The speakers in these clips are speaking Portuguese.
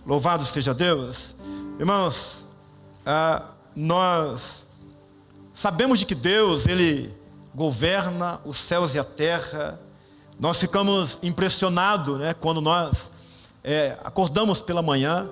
Louvado seja Deus. Irmãos, nós sabemos de que Deus, Ele governa os céus e a terra. Nós ficamos impressionados, né, quando nós acordamos pela manhã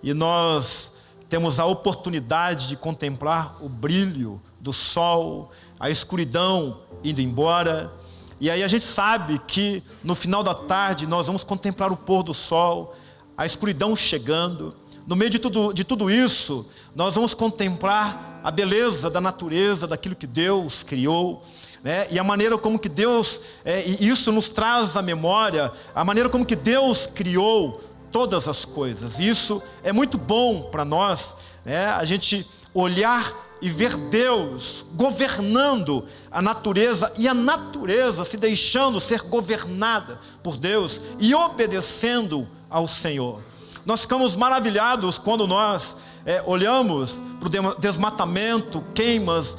e nós temos a oportunidade de contemplar o brilho do sol, a escuridão indo embora. E aí a gente sabe que no final da tarde nós vamos contemplar o pôr do sol, a escuridão chegando. No meio de tudo isso, nós vamos contemplar a beleza da natureza, daquilo que Deus criou, né? E a maneira como que Deus, e isso nos traz à memória, a maneira como que Deus criou todas as coisas. Isso é muito bom para nós, né? A gente olhar e ver Deus governando a natureza, e a natureza se deixando ser governada por Deus e obedecendo ao Senhor. Nós ficamos maravilhados quando nós olhamos para o desmatamento, queimas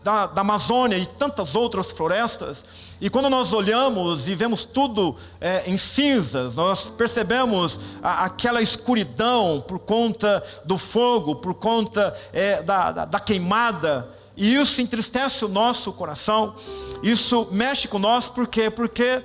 da Amazônia e tantas outras florestas. E quando nós olhamos e vemos tudo em cinzas, nós percebemos aquela escuridão por conta do fogo, por conta da queimada. E isso entristece o nosso coração, isso mexe com nós, por quê? Porque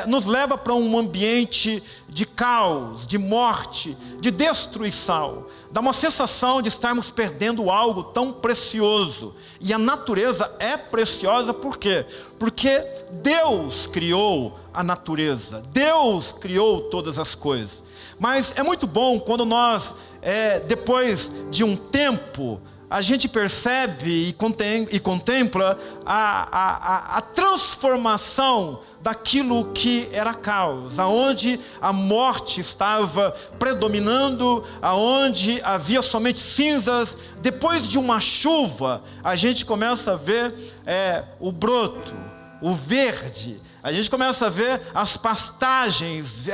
nos leva para um ambiente de caos, de morte, de destruição. Dá uma sensação de estarmos perdendo algo tão precioso. E a natureza é preciosa por quê? Porque Deus criou a natureza, Deus criou todas as coisas. Mas é muito bom quando nós, depois de um tempo, a gente percebe e contempla a transformação daquilo que era caos, aonde a morte estava predominando, aonde havia somente cinzas. Depois de uma chuva, a gente começa a ver o broto, o verde. A gente começa a ver as pastagens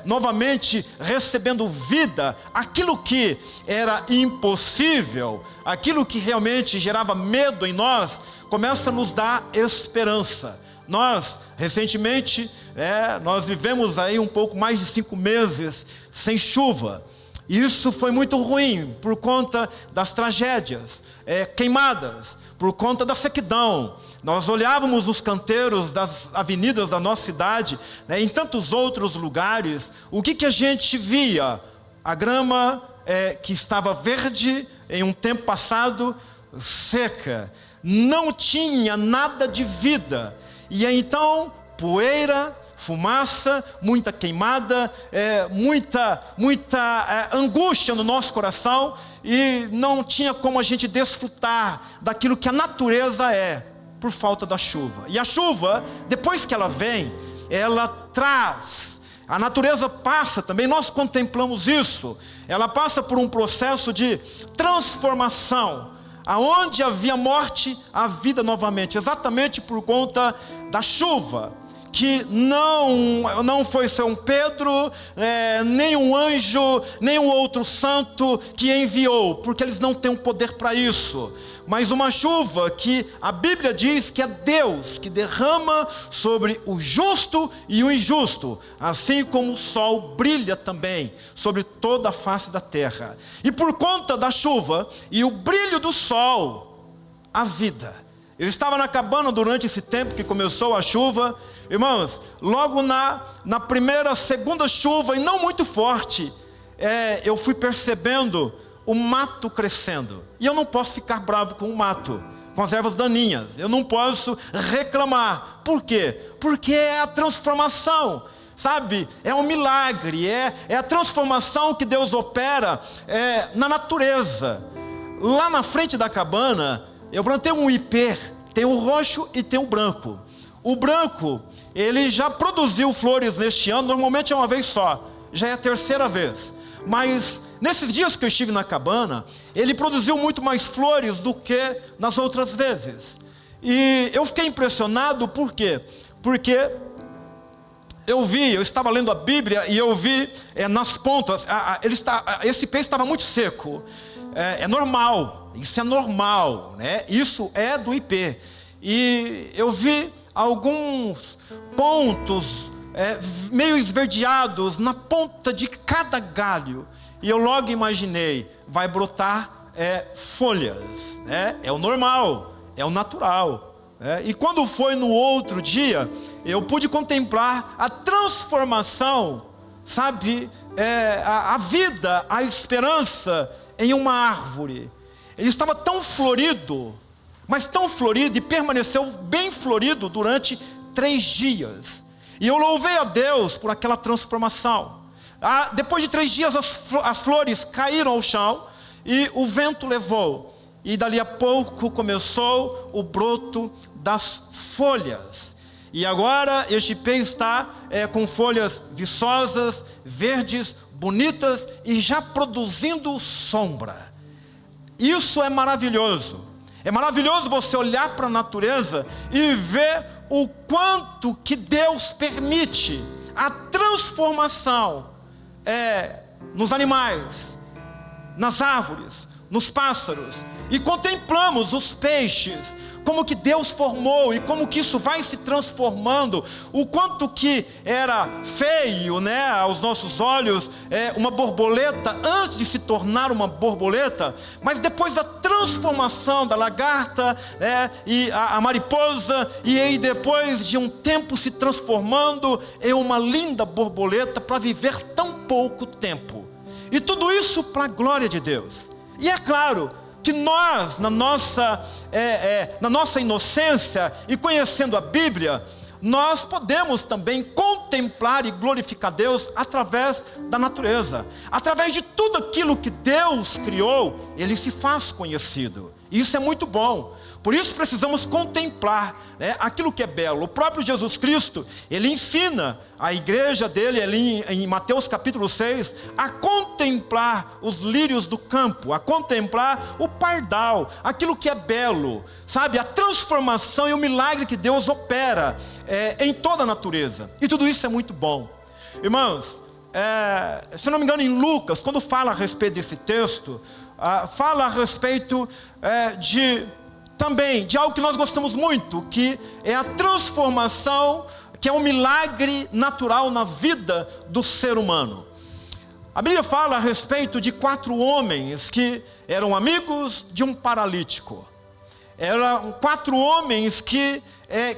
novamente recebendo vida. Aquilo que era impossível, aquilo que realmente gerava medo em nós, começa a nos dar esperança. Nós, recentemente, nós vivemos aí um pouco mais de 5 meses sem chuva. Isso foi muito ruim por conta das tragédias, queimadas, por conta da sequidão. Nós olhávamos os canteiros das avenidas da nossa cidade, né, em tantos outros lugares. O que a gente via? A grama que estava verde em um tempo passado, seca. Não tinha nada de vida. E aí, então, poeira, fumaça, muita queimada, muita angústia no nosso coração. E não tinha como a gente desfrutar daquilo que a natureza é, por falta da chuva. E a chuva, depois que ela vem, ela traz, a natureza passa também, nós contemplamos isso, ela passa por um processo de transformação, aonde havia morte, há vida novamente, exatamente por conta da chuva, que não foi São Pedro, nem um anjo, nem um outro santo que enviou, porque eles não têm um poder para isso. Mas uma chuva que a Bíblia diz que é Deus que derrama sobre o justo e o injusto, assim como o sol brilha também sobre toda a face da terra. E por conta da chuva e o brilho do sol, a vida. Eu estava na cabana durante esse tempo que começou a chuva. Irmãos, logo na segunda chuva, e não muito forte, eu fui percebendo o mato crescendo. E eu não posso ficar bravo com o mato, com as ervas daninhas. Eu não posso reclamar. Por quê? Porque é a transformação, sabe? É um milagre, é a transformação que Deus opera na natureza. Lá na frente da cabana, eu plantei um ipê, tem o roxo e tem o branco. O branco, ele já produziu flores neste ano, normalmente é uma vez só, já é a terceira vez. Mas nesses dias que eu estive na cabana, ele produziu muito mais flores do que nas outras vezes. E eu fiquei impressionado, por quê? Porque eu estava lendo a Bíblia e eu vi nas pontas, esse peixe estava muito seco. É normal, isso é normal, né? Isso é do ipê. E eu vi alguns pontos meio esverdeados na ponta de cada galho. E eu logo imaginei, vai brotar folhas, né? É o normal, é o natural. E quando foi no outro dia, eu pude contemplar a transformação, sabe, a vida, a esperança em uma árvore. Ele estava tão florido, mas tão florido, e permaneceu bem florido durante 3 dias. E eu louvei a Deus por aquela transformação. Depois de 3 dias as flores caíram ao chão e o vento levou. E dali a pouco começou o broto das folhas. E agora este pé está com folhas viçosas, verdes, bonitas e já produzindo sombra. Isso é maravilhoso. É maravilhoso você olhar para a natureza e ver o quanto que Deus permite a transformação nos animais, nas árvores, nos pássaros. E contemplamos os peixes, como que Deus formou e como que isso vai se transformando. O quanto que era feio, né, aos nossos olhos, uma borboleta antes de se tornar uma borboleta, mas depois da transformação da lagarta, e a mariposa, e aí depois de um tempo se transformando em uma linda borboleta para viver tão pouco tempo. E tudo isso para a glória de Deus. E é claro que nós, na nossa inocência e conhecendo a Bíblia, nós podemos também contemplar e glorificar Deus através da natureza. Através de tudo aquilo que Deus criou, Ele se faz conhecido. E isso é muito bom. Por isso precisamos contemplar, aquilo que é belo. O próprio Jesus Cristo, Ele ensina a igreja dele, ali em Mateus capítulo 6, a contemplar os lírios do campo, a contemplar o pardal, aquilo que é belo, sabe? A transformação e o milagre que Deus opera em toda a natureza. E tudo isso é muito bom. Irmãos, se não me engano, em Lucas, quando fala a respeito desse texto, fala a respeito também de algo que nós gostamos muito, que é a transformação, que é um milagre natural na vida do ser humano. A Bíblia fala a respeito de 4 homens que eram amigos de um paralítico. Eram 4 homens que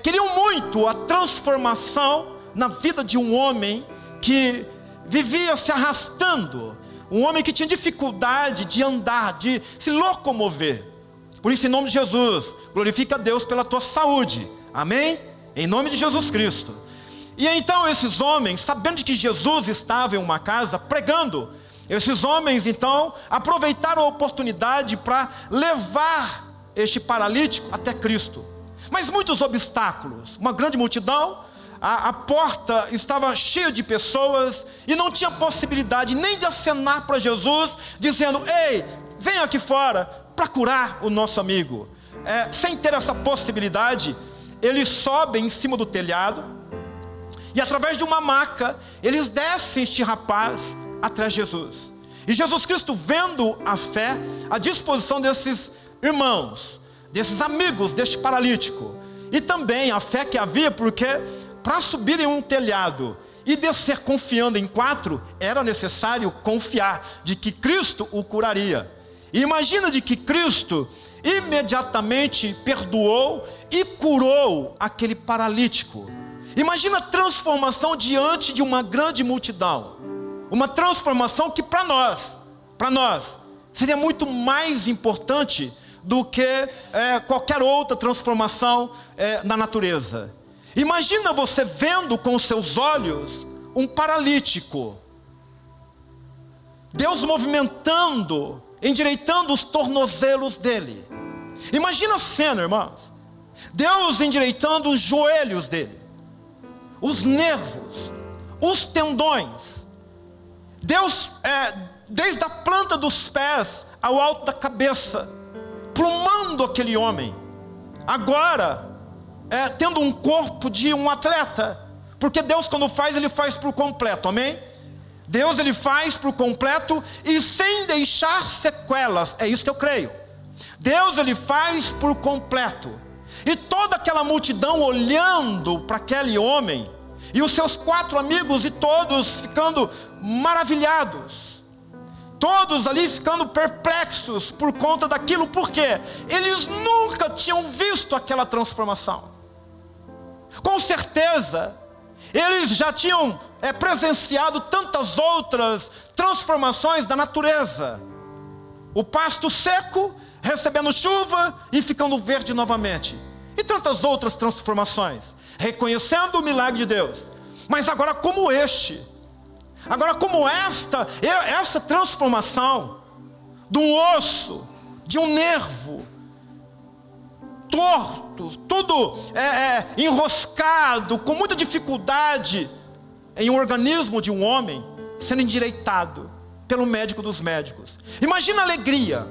queriam muito a transformação na vida de um homem que vivia se arrastando, um homem que tinha dificuldade de andar, de se locomover. Por isso, em nome de Jesus, glorifica a Deus pela tua saúde, amém? Em nome de Jesus Cristo. E então esses homens, sabendo de que Jesus estava em uma casa pregando, esses homens então aproveitaram a oportunidade para levar este paralítico até Cristo. Mas muitos obstáculos, uma grande multidão, a porta estava cheia de pessoas e não tinha possibilidade nem de acenar para Jesus, dizendo: ei, vem aqui fora para curar o nosso amigo. Sem ter essa possibilidade, eles sobem em cima do telhado e através de uma maca, eles descem este rapaz até Jesus. E Jesus Cristo, vendo a fé, a disposição desses irmãos, desses amigos deste paralítico, e também a fé que havia, porque para subir em um telhado e descer confiando em 4, era necessário confiar de que Cristo o curaria. E imagina de que Cristo imediatamente perdoou e curou aquele paralítico. Imagina a transformação diante de uma grande multidão. Uma transformação que para nós, seria muito mais importante do que qualquer outra transformação na natureza. Imagina você vendo com seus olhos um paralítico, Deus movimentando, endireitando os tornozelos dele. Imagina a cena, irmãos. Deus endireitando os joelhos dele, os nervos, os tendões. Deus, desde a planta dos pés ao alto da cabeça, plumando aquele homem. Agora, tendo um corpo de um atleta. Porque Deus, quando faz, Ele faz por completo, amém? Deus, Ele faz por completo e sem deixar sequelas. É isso que eu creio. Deus, Ele faz por completo. E toda aquela multidão olhando para aquele homem, E os seus 4 amigos, e todos ficando maravilhados. Todos ali ficando perplexos por conta daquilo. Por quê? Eles nunca tinham visto aquela transformação. Com certeza, eles já tinham presenciado tantas outras transformações da natureza. O pasto seco, recebendo chuva e ficando verde novamente. E tantas outras transformações. Reconhecendo o milagre de Deus. Mas agora como essa transformação de um osso, de um nervo torto, tudo enroscado, com muita dificuldade, em um organismo de um homem, sendo endireitado pelo médico dos médicos. Imagina a alegria,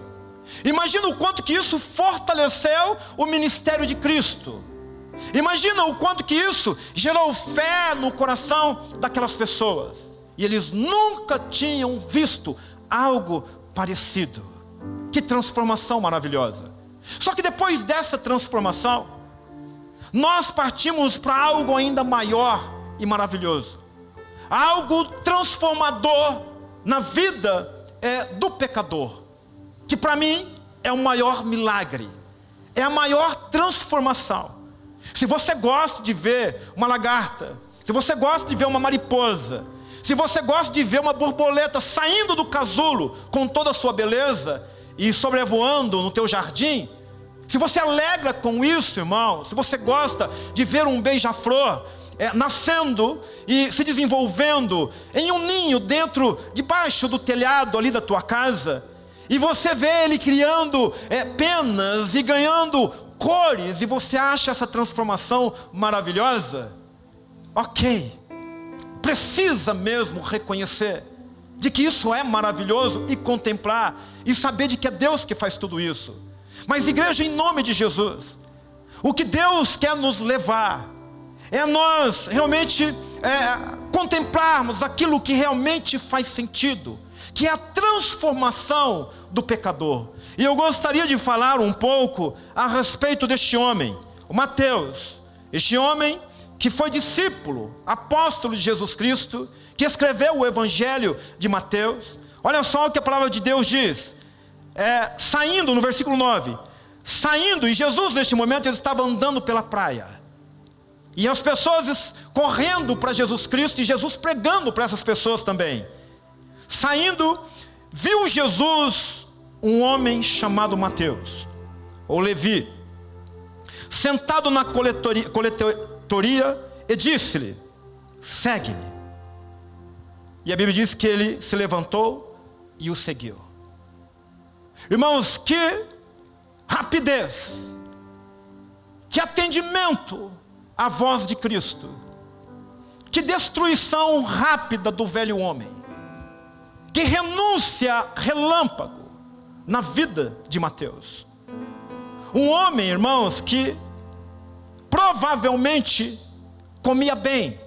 imagina o quanto que isso fortaleceu o ministério de Cristo. Imagina o quanto que isso gerou fé no coração daquelas pessoas. E eles nunca tinham visto algo parecido. Que transformação maravilhosa. Só que depois dessa transformação, nós partimos para algo ainda maior e maravilhoso. Algo transformador na vida do pecador. Que para mim é o maior milagre. É a maior transformação. Se você gosta de ver uma lagarta, se você gosta de ver uma mariposa, se você gosta de ver uma borboleta saindo do casulo com toda a sua beleza e sobrevoando no teu jardim, se você alegra com isso, irmão, se você gosta de ver um beija-flor nascendo e se desenvolvendo em um ninho debaixo do telhado ali da tua casa, e você vê ele criando penas e ganhando cores, e você acha essa transformação maravilhosa, ok, precisa mesmo reconhecer de que isso é maravilhoso e contemplar e saber de que é Deus que faz tudo isso. Mas igreja, em nome de Jesus, o que Deus quer nos levar é nós realmente contemplarmos aquilo que realmente faz sentido, que é a transformação do pecador. E eu gostaria de falar um pouco a respeito deste homem, o Mateus. Este homem que foi discípulo, apóstolo de Jesus Cristo, que escreveu o Evangelho de Mateus. Olha só o que a palavra de Deus diz. Saindo, no versículo 9. Saindo, e Jesus neste momento ele estava andando pela praia. E as pessoas correndo para Jesus Cristo e Jesus pregando para essas pessoas também. Saindo, viu Jesus um homem chamado Mateus, ou Levi, sentado na coletoria, e disse-lhe: segue-me. E a Bíblia diz que ele se levantou e o seguiu. Irmãos, que rapidez, que atendimento à voz de Cristo, que destruição rápida do velho homem, que renúncia relâmpago na vida de Mateus. Um homem, irmãos, que provavelmente comia bem,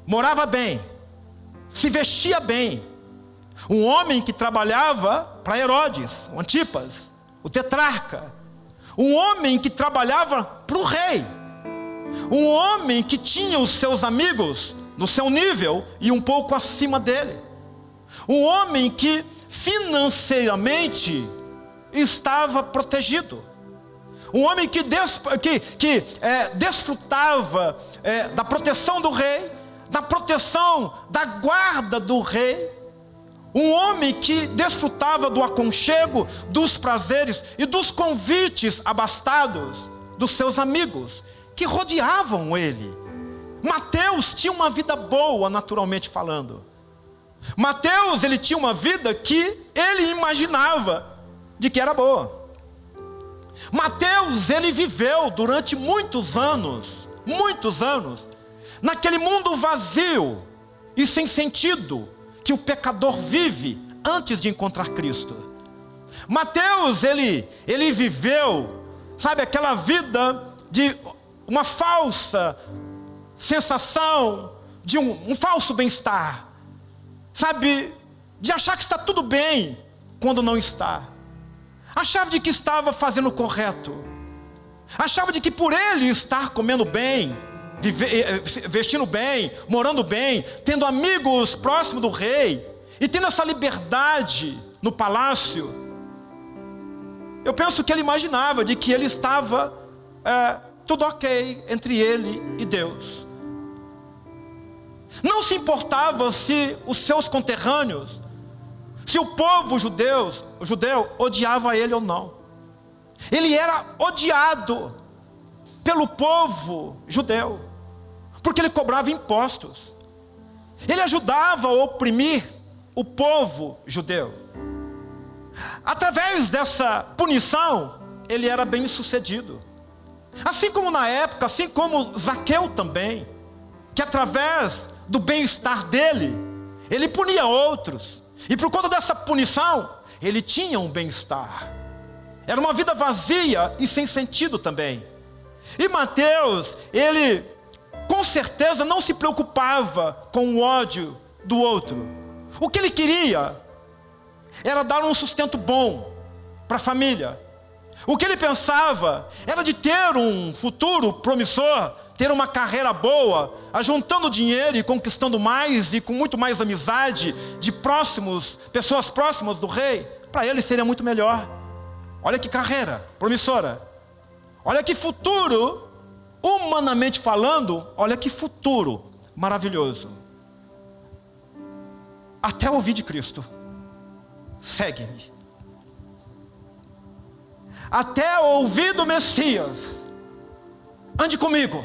morava bem, se vestia bem. Um homem que trabalhava para Herodes, o Antipas, o tetrarca. Um homem que trabalhava para o rei. Um homem que tinha os seus amigos no seu nível e um pouco acima dele. Um homem que financeiramente estava protegido. Um homem que desfrutava da proteção do rei, da proteção da guarda do rei. Um homem que desfrutava do aconchego, dos prazeres e dos convites abastados dos seus amigos que rodeavam ele. Mateus tinha uma vida boa, naturalmente falando. Mateus, ele tinha uma vida que ele imaginava de que era boa. Mateus, ele viveu durante muitos anos, naquele mundo vazio e sem sentido que o pecador vive antes de encontrar Cristo. Mateus, ele viveu, sabe, aquela vida de uma falsa sensação, de um falso bem-estar, sabe, de achar que está tudo bem, quando não está. Achava de que estava fazendo o correto. Achava de que por ele estar comendo bem, vestindo bem, morando bem, tendo amigos próximos do rei, e tendo essa liberdade no palácio, eu penso que ele imaginava de que ele estava tudo ok entre ele e Deus. Não se importava se os seus conterrâneos, se o povo judeu odiava ele ou não. Ele era odiado pelo povo judeu, porque ele cobrava impostos. Ele ajudava a oprimir o povo judeu. Através dessa punição, ele era bem sucedido. Assim como na época, assim como Zaqueu também, que através do bem-estar dele, ele punia outros. E por conta dessa punição, ele tinha um bem-estar. Era uma vida vazia e sem sentido também. E Mateus, ele com certeza não se preocupava com o ódio do outro. O que ele queria era dar um sustento bom para a família. O que ele pensava era de ter um futuro promissor, ter uma carreira boa, ajuntando dinheiro e conquistando mais e com muito mais amizade de pessoas próximas do rei. Para ele seria muito melhor. Olha que carreira promissora. Olha que futuro, humanamente falando, olha que futuro maravilhoso. Até ouvir de Cristo: segue-me. Até ouvir do Messias: ande comigo.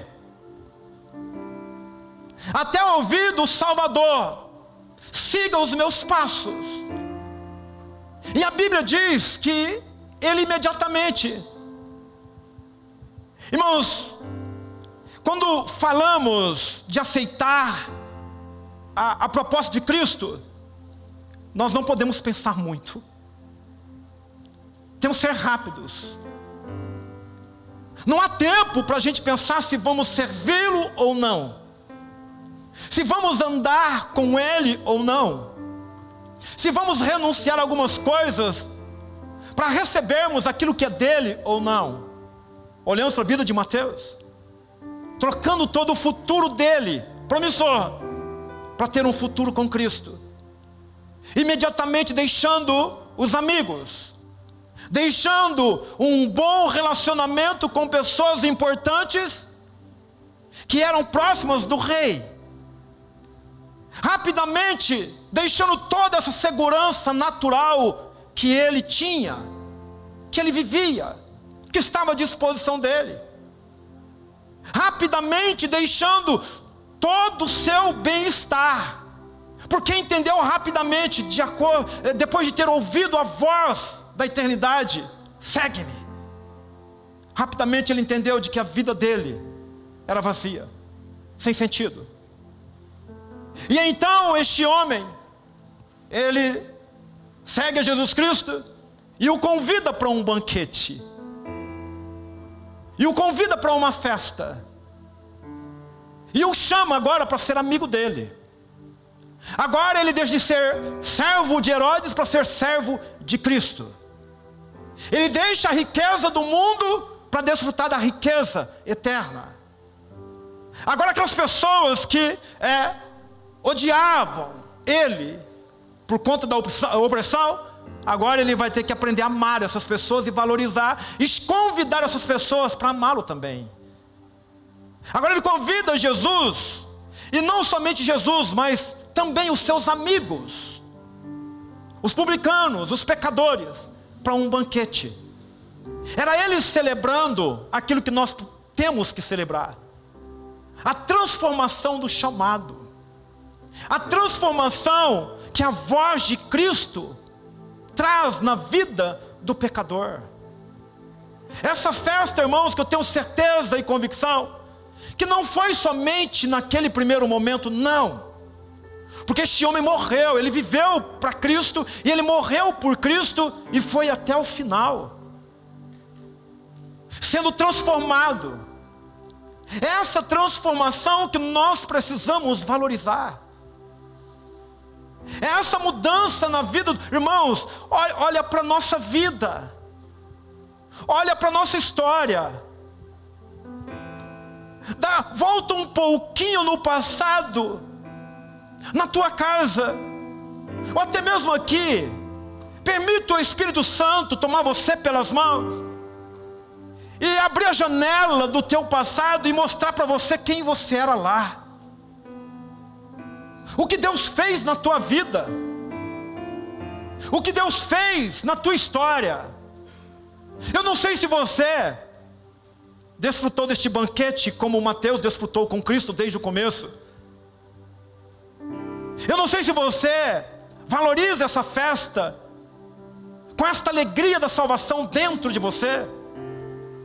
Até ouvir do Salvador: siga os meus passos. E a Bíblia diz que ele imediatamente, irmãos, quando falamos de aceitar a proposta de Cristo, nós não podemos pensar muito. Temos que ser rápidos. Não há tempo para a gente pensar se vamos servi-lo ou não, se vamos andar com ele ou não, se vamos renunciar a algumas coisas para recebermos aquilo que é dele ou não. Olhamos para a vida de Mateus, trocando todo o futuro dele, promissor, para ter um futuro com Cristo. Imediatamente deixando os amigos, deixando um bom relacionamento com pessoas importantes que eram próximas do rei. Rapidamente deixando toda essa segurança natural que ele tinha, que ele vivia, que estava à disposição dele. Rapidamente deixando todo o seu bem-estar, porque entendeu rapidamente, depois de ter ouvido a voz da eternidade: segue-me. Rapidamente ele entendeu de que a vida dele era vazia, sem sentido. E então este homem, ele segue a Jesus Cristo e o convida para um banquete, e o convida para uma festa, e o chama agora para ser amigo dele. Agora ele deixa de ser servo de Herodes para ser servo de Cristo. Ele deixa a riqueza do mundo para desfrutar da riqueza eterna. Agora aquelas pessoas que odiavam ele por conta da opressão, agora ele vai ter que aprender a amar essas pessoas e valorizar, e convidar essas pessoas para amá-lo também. Agora ele convida Jesus, e não somente Jesus, mas também os seus amigos, os publicanos, os pecadores, para um banquete. Era ele celebrando aquilo que nós temos que celebrar: a transformação do chamado, a transformação que a voz de Cristo traz na vida do pecador. Essa festa, irmãos, que eu tenho certeza e convicção que não foi somente naquele primeiro momento, não. Porque este homem morreu, ele viveu para Cristo, e ele morreu por Cristo, e foi até o final, sendo transformado. É essa transformação que nós precisamos valorizar. É essa mudança na vida. Irmãos, olha para a nossa vida, olha para a nossa história. Volta um pouquinho no passado, na tua casa, ou até mesmo aqui. Permita o Espírito Santo tomar você pelas mãos e abrir a janela do teu passado e mostrar para você quem você era lá, o que Deus fez na tua vida, o que Deus fez na tua história. Eu não sei se você desfrutou deste banquete como Mateus desfrutou com Cristo desde o começo. Eu não sei se você valoriza essa festa com esta alegria da salvação dentro de você,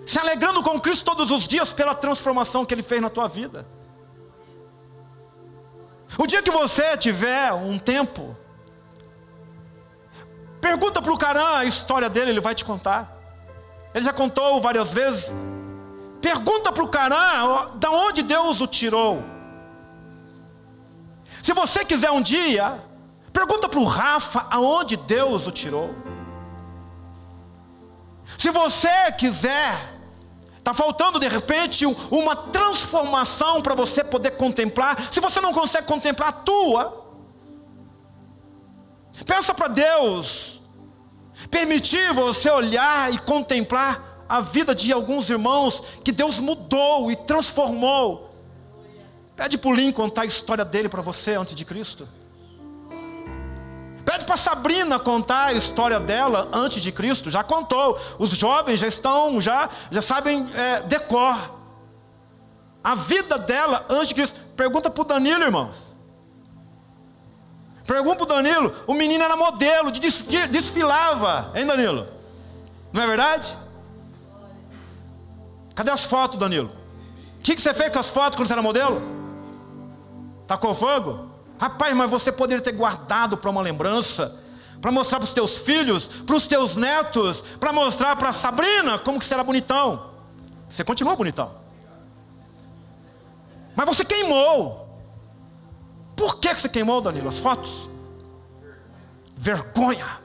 se alegrando com Cristo todos os dias pela transformação que Ele fez na tua vida. O dia que você tiver um tempo, pergunta para o Caran a história dele, ele vai te contar. Ele já contou várias vezes. Pergunta para o Caran da onde Deus o tirou. Se você quiser um dia, pergunta para o Rafa aonde Deus o tirou. Se você quiser, está faltando de repente uma transformação para você poder contemplar. Se você não consegue contemplar a tua, peça para Deus permitir você olhar e contemplar a vida de alguns irmãos que Deus mudou e transformou. Pede para o Lincoln contar a história dele para você antes de Cristo. Pede para a Sabrina contar a história dela antes de Cristo. Já contou. Os jovens já sabem decor a vida dela antes de Cristo. Pergunta para o Danilo, irmãos. Pergunta para o Danilo. O menino era modelo, desfilava. Hein, Danilo? Não é verdade? Cadê as fotos, Danilo? O que você fez com as fotos quando você era modelo? Tacou fogo? Rapaz, mas você poderia ter guardado para uma lembrança, para mostrar para os teus filhos, para os teus netos, para mostrar para a Sabrina como que você era bonitão. Você continua bonitão, mas você queimou. Por que você queimou, Danilo, as fotos? Vergonha.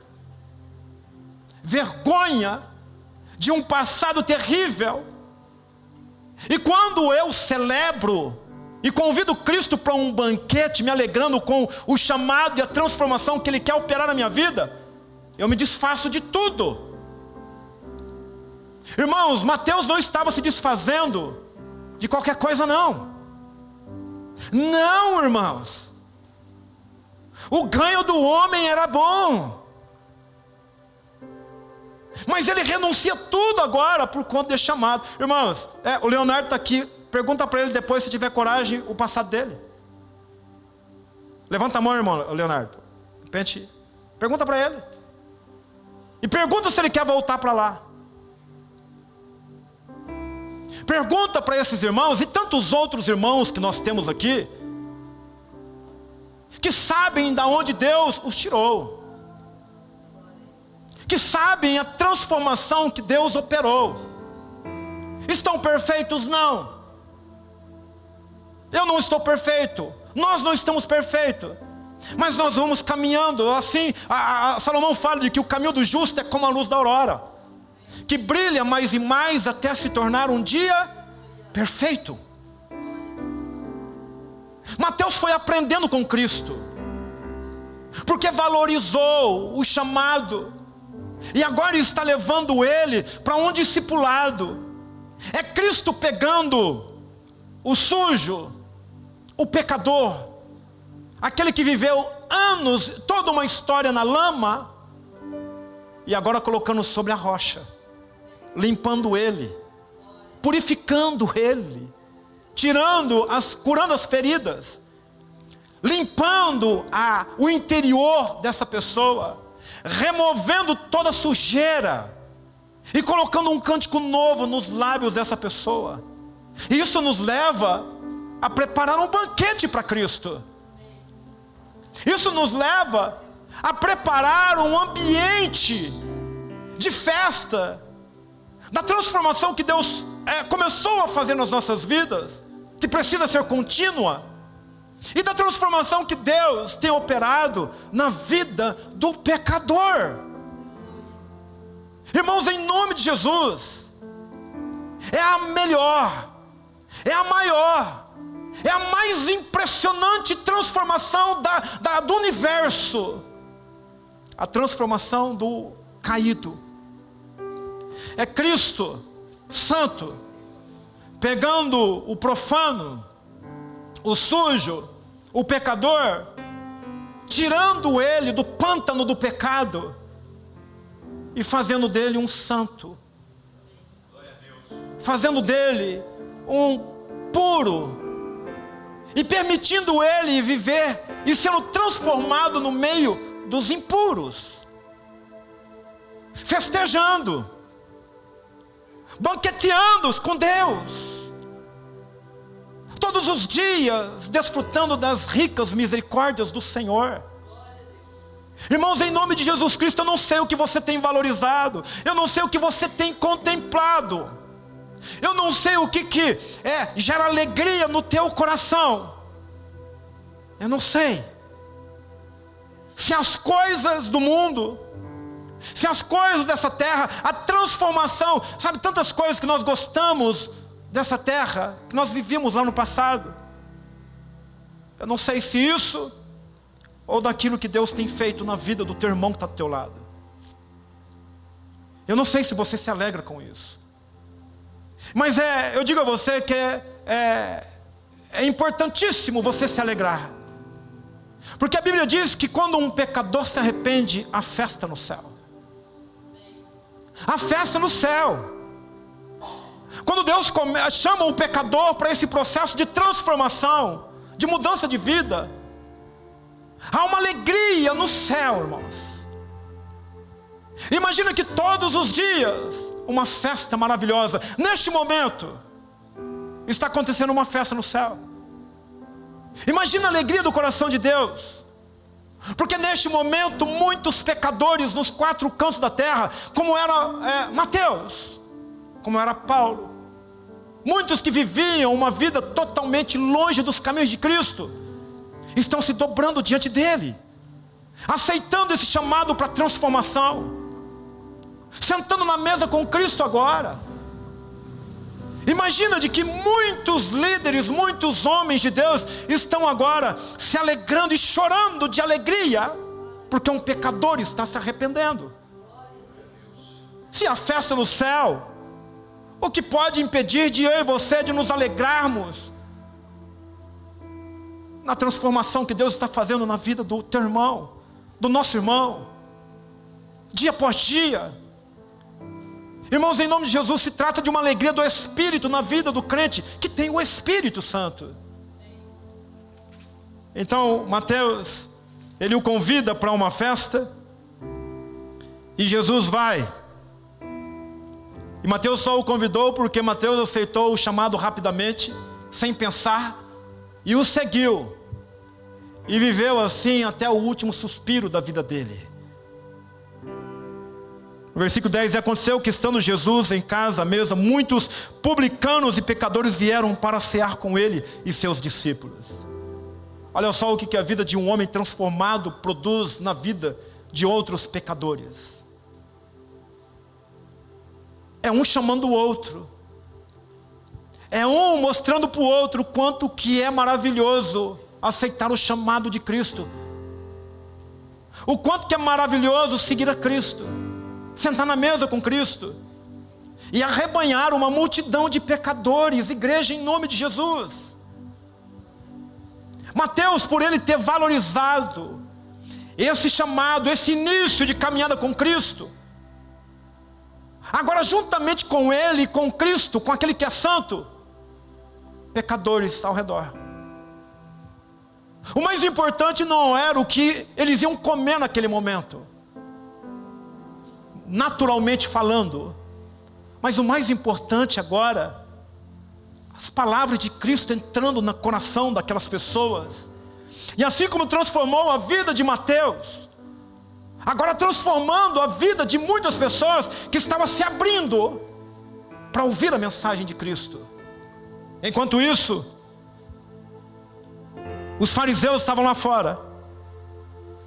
Vergonha de um passado terrível. E quando eu celebro e convido Cristo para um banquete, me alegrando com o chamado e a transformação que Ele quer operar na minha vida, eu me desfaço de tudo. Irmãos, Mateus não estava se desfazendo de qualquer coisa, não. Não, irmãos. O ganho do homem era bom, mas ele renuncia tudo agora por conta desse chamado. Irmãos, o Leonardo está aqui. Pergunta para ele depois, se tiver coragem, o passado dele. Levanta a mão, irmão Leonardo. De repente, pergunta para ele. E pergunta se ele quer voltar para lá. Pergunta para esses irmãos e tantos outros irmãos que nós temos aqui, que sabem de onde Deus os tirou, que sabem a transformação que Deus operou. Estão perfeitos? Não. Eu não estou perfeito, nós não estamos perfeitos, mas nós vamos caminhando assim. Salomão fala de que o caminho do justo é como a luz da aurora, que brilha mais e mais até se tornar um dia perfeito. Mateus foi aprendendo com Cristo, porque valorizou o chamado, e agora está levando ele para um discipulado. É Cristo pegando o sujo, o pecador, aquele que viveu anos, toda uma história na lama, e agora colocando sobre a rocha, limpando ele, purificando ele, curando as feridas, limpando o interior dessa pessoa, removendo toda a sujeira e colocando um cântico novo nos lábios dessa pessoa. E isso nos leva a preparar um banquete para Cristo. Isso nos leva a preparar um ambiente de festa, da transformação que Deus começou a fazer nas nossas vidas, que precisa ser contínua, e da transformação que Deus tem operado na vida do pecador. Irmãos, em nome de Jesus, é a melhor é a maior, é a mais impressionante transformação do universo. A transformação do caído. É Cristo, santo, pegando o profano, o sujo, o pecador, tirando ele do pântano do pecado e fazendo dele um santo, fazendo dele um puro e permitindo ele viver e sendo transformado no meio dos impuros, festejando, banqueteando com Deus, todos os dias desfrutando das ricas misericórdias do Senhor. Irmãos, em nome de Jesus Cristo, eu não sei o que você tem valorizado, eu não sei o que você tem contemplado, eu não sei o que gera alegria no teu coração. Eu não sei se as coisas do mundo, se as coisas dessa terra, a transformação, sabe, tantas coisas que nós gostamos dessa terra, que nós vivíamos lá no passado. Eu não sei se isso, ou daquilo que Deus tem feito na vida do teu irmão que está do teu lado. Eu não sei se você se alegra com isso. Mas eu digo a você que é importantíssimo você se alegrar. Porque a Bíblia diz que quando um pecador se arrepende, há festa no céu. Há festa no céu. Quando Deus chama o pecador para esse processo de transformação, de mudança de vida, há uma alegria no céu, irmãos. Imagina que todos os dias, uma festa maravilhosa. Neste momento, está acontecendo uma festa no céu. Imagina a alegria do coração de Deus. Porque neste momento, muitos pecadores nos 4 cantos da terra, como era Mateus, como era Paulo, muitos que viviam uma vida totalmente longe dos caminhos de Cristo, estão se dobrando diante dele, aceitando esse chamado para transformação, sentando na mesa com Cristo agora. Imagina de que muitos líderes, muitos homens de Deus estão agora se alegrando e chorando de alegria, porque um pecador está se arrependendo. Se há festa no céu, o que pode impedir de eu e você de nos alegrarmos na transformação que Deus está fazendo na vida do teu irmão, do nosso irmão, dia após dia? Irmãos, em nome de Jesus, se trata de uma alegria do Espírito na vida do crente, que tem o Espírito Santo. Então, Mateus, ele o convida para uma festa, e Jesus vai. E Mateus só o convidou porque Mateus aceitou o chamado rapidamente, sem pensar, e o seguiu. E viveu assim até o último suspiro da vida dele. No versículo 10, e aconteceu que estando Jesus em casa à mesa, muitos publicanos e pecadores vieram para cear com ele e seus discípulos. Olha só o que a vida de um homem transformado produz na vida de outros pecadores. É um chamando o outro. É um mostrando para o outro quanto que é maravilhoso aceitar o chamado de Cristo. O quanto que é maravilhoso seguir a Cristo, sentar na mesa com Cristo e arrebanhar uma multidão de pecadores. Igreja, em nome de Jesus. Mateus, por ele ter valorizado esse chamado, esse início de caminhada com Cristo, agora juntamente com ele, com Cristo, com aquele que é santo, pecadores ao redor. O mais importante não era o que eles iam comer naquele momento, naturalmente falando, mas o mais importante agora, as palavras de Cristo entrando no coração daquelas pessoas, e assim como transformou a vida de Mateus, agora transformando a vida de muitas pessoas que estavam se abrindo para ouvir a mensagem de Cristo. Enquanto isso, os fariseus estavam lá fora.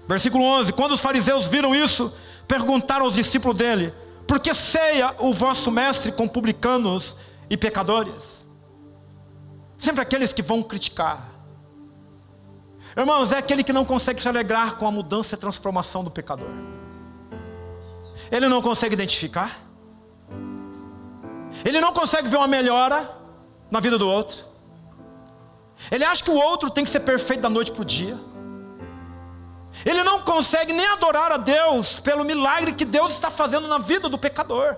Versículo 11, quando os fariseus viram isso, perguntaram aos discípulos dele: por que ceia o vosso mestre com publicanos e pecadores? sempre aqueles que vão criticar. Irmãos, é aquele que não consegue se alegrar com a mudança e transformação do pecador. Ele não consegue identificar. Ele não consegue ver uma melhora na vida do outro. Ele acha que o outro tem que ser perfeito da noite para o dia. Ele não consegue nem adorar a Deus pelo milagre que Deus está fazendo na vida do pecador.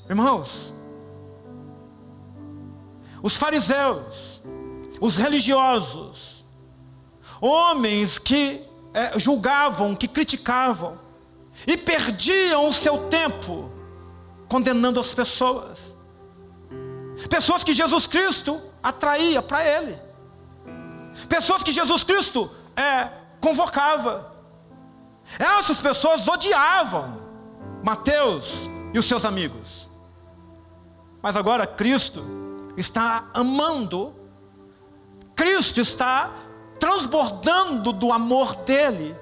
Irmãos, os fariseus, os religiosos, homens que julgavam, que criticavam e perdiam o seu tempo condenando as pessoas. Pessoas que Jesus Cristo atraía para ele. Pessoas que Jesus Cristo convocava. Essas pessoas odiavam Mateus e os seus amigos. Mas agora Cristo está amando. Cristo está transbordando do amor dele.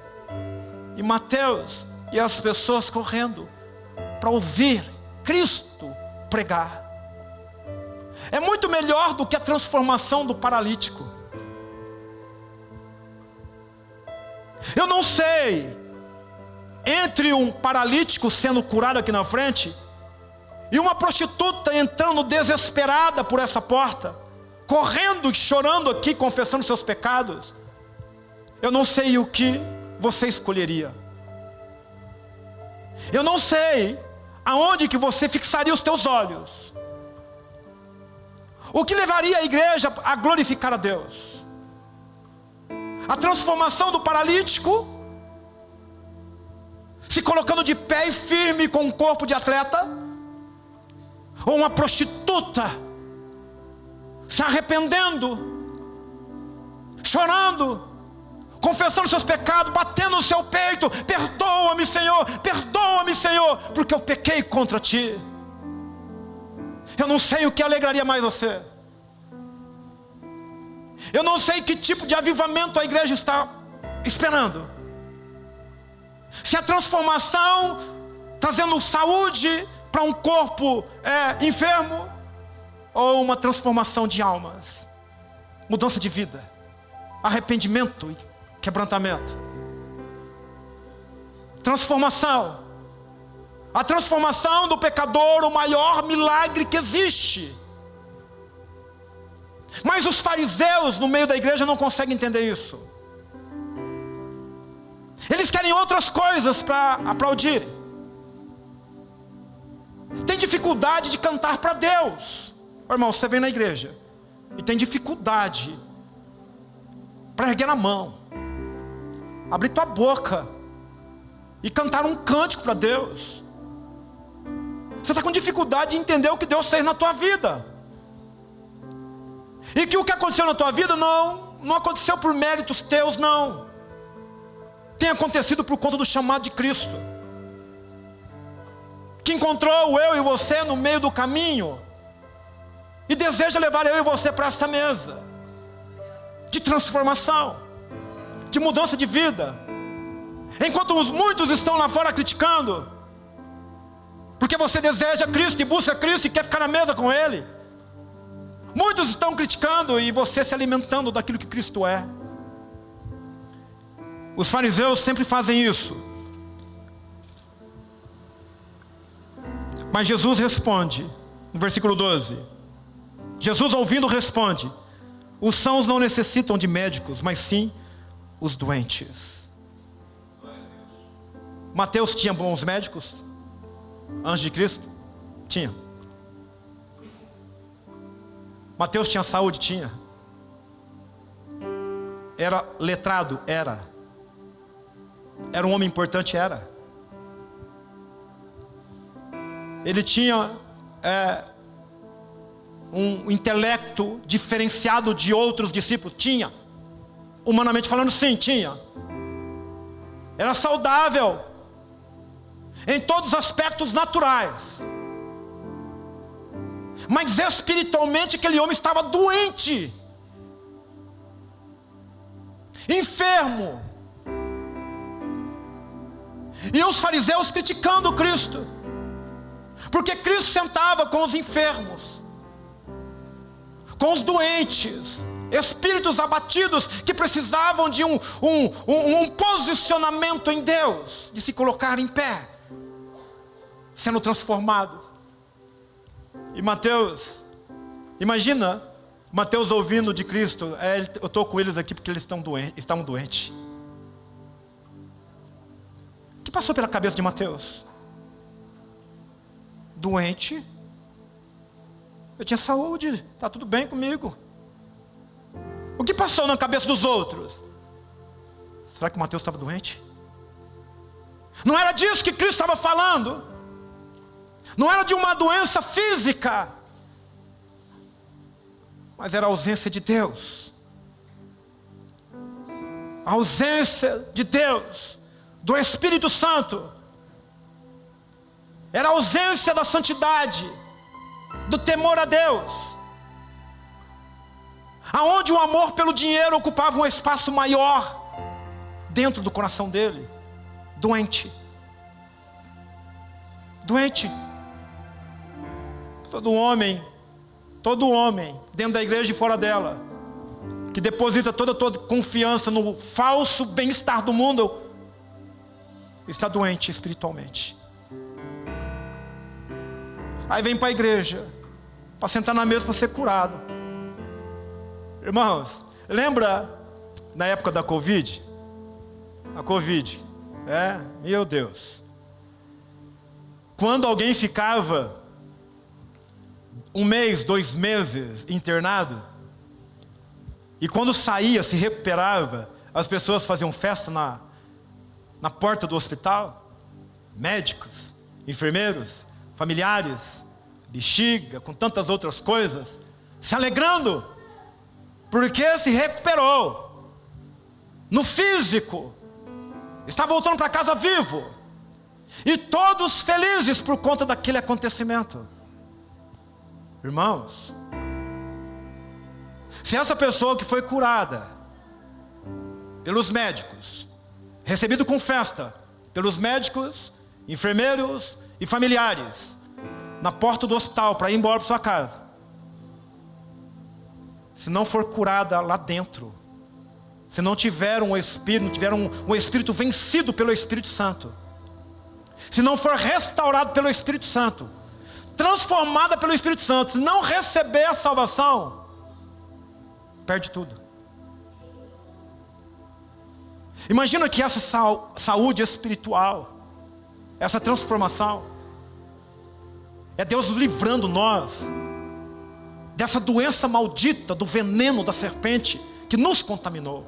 E Mateus e as pessoas correndo para ouvir Cristo pregar. É muito melhor do que a transformação do paralítico. Eu não sei, entre um paralítico sendo curado aqui na frente e uma prostituta entrando desesperada por essa porta, correndo e chorando aqui, confessando seus pecados, eu não sei o que você escolheria. Eu não sei aonde que você fixaria os teus olhos. O que levaria a igreja a glorificar a Deus? A transformação do paralítico, se colocando de pé e firme com um corpo de atleta, ou uma prostituta se arrependendo, chorando, confessando seus pecados, batendo no seu peito: perdoa-me, Senhor, porque eu pequei contra ti. Eu não sei o que alegraria mais você. Eu não sei que tipo de avivamento a igreja está esperando. Se a transformação trazendo saúde para um corpo enfermo, ou uma transformação de almas, mudança de vida, arrependimento e quebrantamento. Transformação. A transformação do pecador, o maior milagre que existe. Mas os fariseus no meio da igreja não conseguem entender isso. Eles querem outras coisas para aplaudir. Tem dificuldade de cantar para Deus. Irmão, você vem na igreja e tem dificuldade para erguer a mão, abrir tua boca e cantar um cântico para Deus. Você está com dificuldade de entender o que Deus fez na tua vida. E que o que aconteceu na tua vida não aconteceu por méritos teus, não. Tem acontecido por conta do chamado de Cristo, que encontrou eu e você no meio do caminho e deseja levar eu e você para essa mesa de transformação, de mudança de vida. Enquanto muitos estão lá fora criticando, porque você deseja Cristo e busca Cristo e quer ficar na mesa com Ele, muitos estão criticando e você se alimentando daquilo que Cristo é. Os fariseus sempre fazem isso. Mas Jesus responde, no versículo 12. Jesus, ouvindo, responde: os sãos não necessitam de médicos, mas sim os doentes. Mateus tinha bons médicos antes de Cristo? Tinha. Mateus tinha saúde? Tinha. Era letrado? Era um homem importante? Era. Ele tinha um intelecto diferenciado de outros discípulos? Tinha. Humanamente falando, sim, tinha. Era saudável em todos os aspectos naturais. Mas espiritualmente aquele homem estava doente, enfermo. E os fariseus criticando Cristo, porque Cristo sentava com os enfermos, com os doentes, espíritos abatidos que precisavam de um posicionamento em Deus, de se colocar em pé, sendo transformados. E Mateus, imagina Mateus ouvindo de Cristo: eu estou com eles aqui porque eles estavam doentes. O que passou pela cabeça de Mateus? Doente, eu tinha saúde, está tudo bem comigo. O que passou na cabeça dos outros? Será que Mateus estava doente? Não era disso que Cristo estava falando. Não era de uma doença física, mas era a ausência de Deus. A ausência de Deus, do Espírito Santo. Era a ausência da santidade, do temor a Deus. Aonde o amor pelo dinheiro ocupava um espaço maior dentro do coração dele. Doente. Doente. Todo homem dentro da igreja e fora dela, que deposita toda confiança no falso bem-estar do mundo, está doente espiritualmente. Aí vem para a igreja para sentar na mesa para ser curado. Irmãos, lembra na época da Covid? A Covid, meu Deus. Quando alguém ficava 1 mês, 2 meses internado, e quando saía, se recuperava, as pessoas faziam festa na porta do hospital. Médicos, enfermeiros, familiares, bexiga, com tantas outras coisas, se alegrando, porque se recuperou no físico, está voltando para casa vivo, e todos felizes por conta daquele acontecimento. Irmãos, se essa pessoa que foi curada pelos médicos, recebido com festa pelos médicos, enfermeiros e familiares, na porta do hospital para ir embora para sua casa, se não for curada lá dentro, se não tiver um espírito, não tiver um espírito vencido pelo Espírito Santo, se não for restaurado pelo Espírito Santo, transformada pelo Espírito Santo, se não receber a salvação, perde tudo. Imagina que essa saúde espiritual, essa transformação, é Deus livrando nós dessa doença maldita, do veneno da serpente que nos contaminou,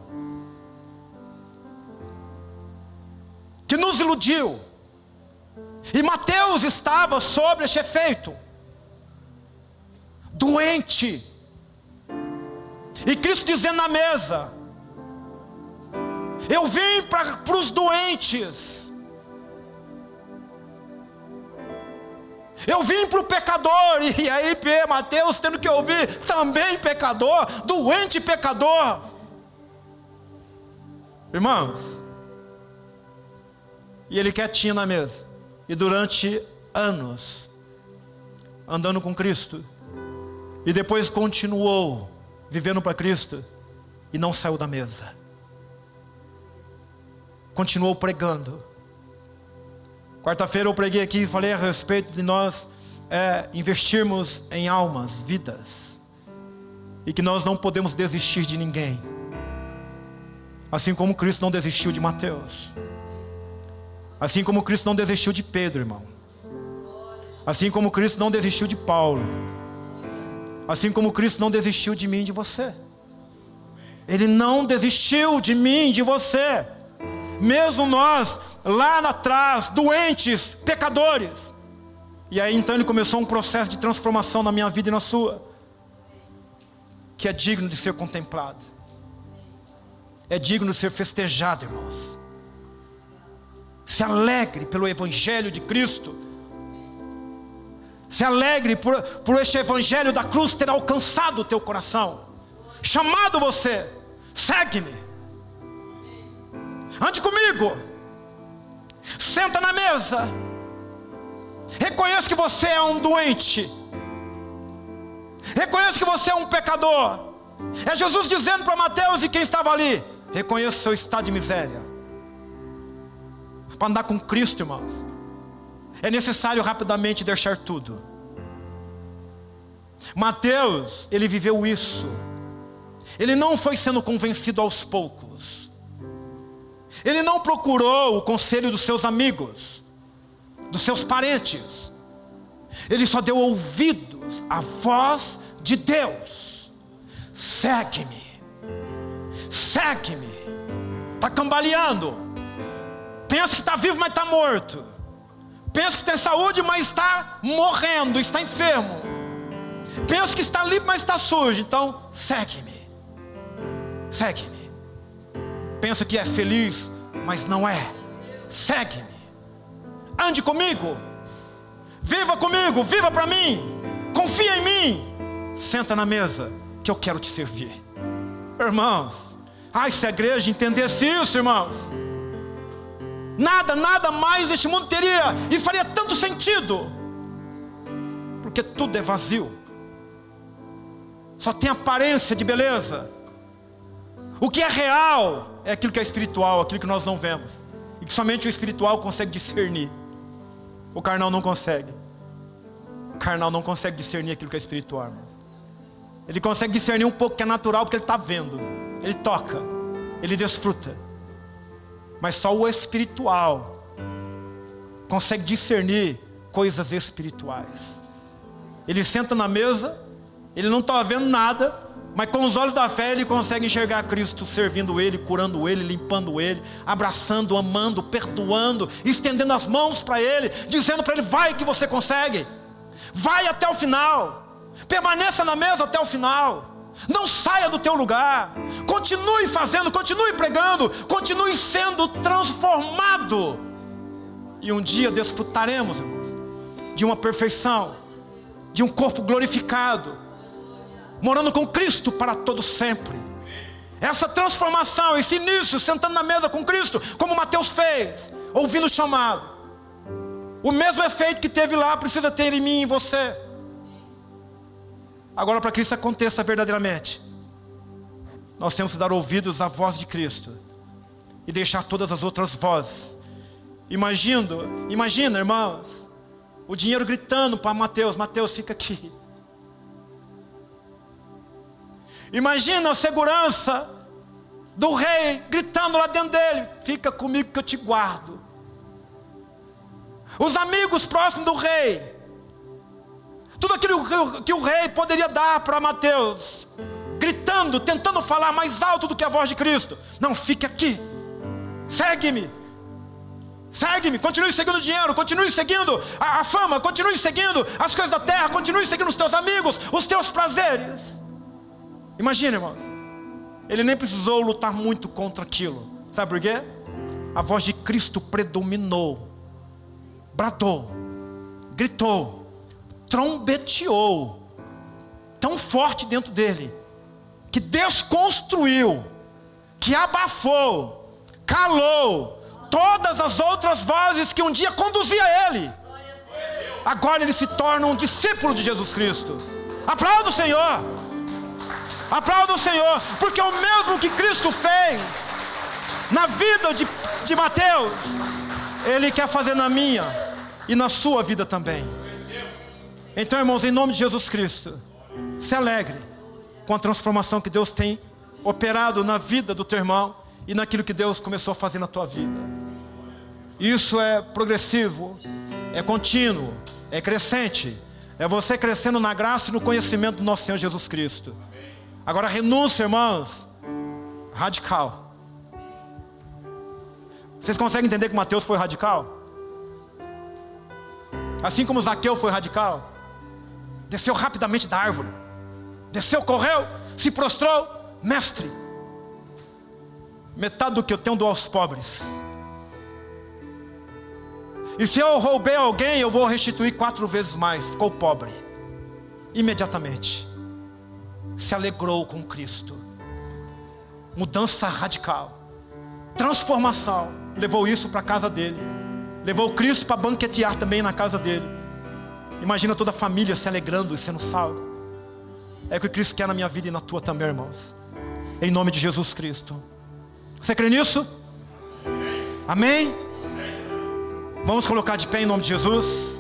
que nos iludiu. E Mateus estava sobre este efeito, doente, e Cristo dizendo na mesa: eu vim para os doentes, eu vim para o pecador. E aí Mateus tendo que ouvir: também pecador, doente pecador. Irmãos, e ele quietinho na mesa, e durante anos andando com Cristo, e depois continuou vivendo para Cristo, e não saiu da mesa, continuou pregando. Quarta-feira eu preguei aqui e falei a respeito de nós investirmos em almas, vidas, e que nós não podemos desistir de ninguém, assim como Cristo não desistiu de Mateus, assim como Cristo não desistiu de Pedro, irmão, assim como Cristo não desistiu de Paulo, assim como Cristo não desistiu de mim e de você. Ele não desistiu de mim e de você, mesmo nós lá atrás, doentes, pecadores. E aí então ele começou um processo de transformação na minha vida e na sua, que é digno de ser contemplado, é digno de ser festejado, irmãos. Se alegre pelo Evangelho de Cristo, se alegre por este Evangelho da cruz ter alcançado o teu coração, chamado você: segue-me, ande comigo, senta na mesa, reconheça que você é um doente, Reconheça que você é um pecador. É Jesus dizendo para Mateus e quem estava ali: reconheça o seu estado de miséria. Para andar com Cristo, irmãos, é necessário rapidamente deixar tudo. Mateus, ele viveu isso. Ele não foi sendo convencido aos poucos. Ele não procurou o conselho dos seus amigos, dos seus parentes. Ele só deu ouvidos à voz de Deus. Segue-me. Segue-me. Está cambaleando. Pensa que está vivo, mas está morto. Pensa que tem saúde, mas está morrendo, está enfermo. Pensa que está limpo, mas está sujo. Então, segue-me. Segue-me. Pensa que é feliz, mas não é. Segue-me. Ande comigo. Viva comigo, viva para mim. Confia em mim. Senta na mesa que eu quero te servir. Irmãos, se a igreja entendesse isso, irmãos, nada mais neste mundo teria e faria tanto sentido. Porque tudo é vazio. Só tem aparência de beleza. O que é real é aquilo que é espiritual, aquilo que nós não vemos. E que somente o espiritual consegue discernir. O carnal não consegue. O carnal não consegue discernir aquilo que é espiritual, irmãos. Ele consegue discernir um pouco que é natural porque ele está vendo. Ele toca, ele desfruta. Mas só o espiritual consegue discernir coisas espirituais. Ele senta na mesa, ele não está vendo nada, mas com os olhos da fé ele consegue enxergar Cristo servindo ele, curando ele, limpando ele, abraçando, amando, perdoando, estendendo as mãos para ele, dizendo para ele: vai que você consegue, vai até o final, permaneça na mesa até o final, não saia do teu lugar, continue fazendo, continue pregando, continue sendo transformado. E um dia desfrutaremos, irmãos, de uma perfeição, de um corpo glorificado, morando com Cristo para todo sempre. Essa transformação, esse início, sentando na mesa com Cristo, como Mateus fez, ouvindo o chamado, o mesmo efeito que teve lá precisa ter em mim e em você. Agora, para que isso aconteça verdadeiramente, nós temos que dar ouvidos à voz de Cristo e deixar todas as outras vozes. Imagina, irmãos, o dinheiro gritando para Mateus: Mateus, fica aqui. Imagina a segurança do rei gritando lá dentro dele: fica comigo que eu te guardo. Os amigos próximos do rei, tudo aquilo que o rei poderia dar para Mateus, gritando, tentando falar mais alto do que a voz de Cristo: não, fique aqui, segue-me, segue-me, continue seguindo o dinheiro, continue seguindo a fama, continue seguindo as coisas da terra, continue seguindo os teus amigos, os teus prazeres. Imagina, irmãos, ele nem precisou lutar muito contra aquilo. Sabe por quê? A voz de Cristo predominou, bradou, gritou, trombeteou tão forte dentro dele, que desconstruiu, que abafou, calou todas as outras vozes que um dia conduzia ele. Agora ele se torna um discípulo de Jesus Cristo. Aplauda o Senhor. Aplauda o Senhor, porque o mesmo que Cristo fez na vida de Mateus, Ele quer fazer na minha e na sua vida também. Então, irmãos, em nome de Jesus Cristo, se alegre com a transformação que Deus tem operado na vida do teu irmão e naquilo que Deus começou a fazer na tua vida. Isso é progressivo, é contínuo, é crescente. É você crescendo na graça e no conhecimento do nosso Senhor Jesus Cristo. Agora, renúncia, irmãos, radical. Vocês conseguem entender que Mateus foi radical? Assim como Zaqueu foi radical. Desceu rapidamente da árvore, desceu, correu, se prostrou: mestre, metade do que eu tenho dou aos pobres. E se eu roubei alguém, eu vou restituir 4 vezes mais. Ficou pobre imediatamente. Se alegrou com Cristo. Mudança radical, transformação. Levou isso para a casa dele, levou Cristo para banquetear também na casa dele. Imagina toda a família se alegrando e sendo salvo. É o que Cristo quer na minha vida e na tua também, irmãos. Em nome de Jesus Cristo. Você crê nisso? Amém? Vamos colocar de pé em nome de Jesus.